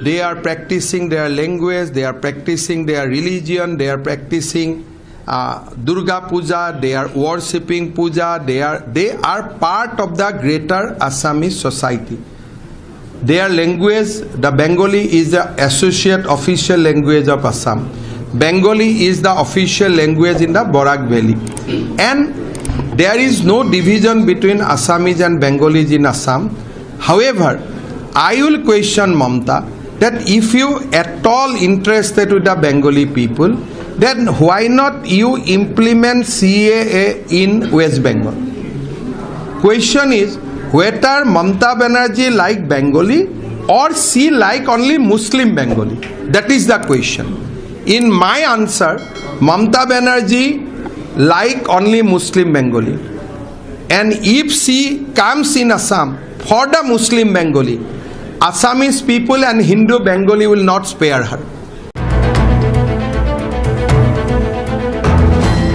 They are practicing their language, they are practicing their religion, they are practicing Durga Puja, they are worshipping Puja, they are part of the greater Assamese society. Their language, the Bengali is the associate official language of Assam. Bengali is the official language in the Barak Valley. And there is no division between Assamese and Bengalis in Assam. However, I will question Mamta that if you at all interested with the Bengali people, then why not you implement CAA in West Bengal? Question is, whether Mamta Banerjee like Bengali or she like only Muslim Bengali? That is the question. In my answer, Mamta Banerjee like only Muslim Bengali. And if she comes in Assam for the Muslim Bengali, Assamese people and Hindu Bengali will not spare her.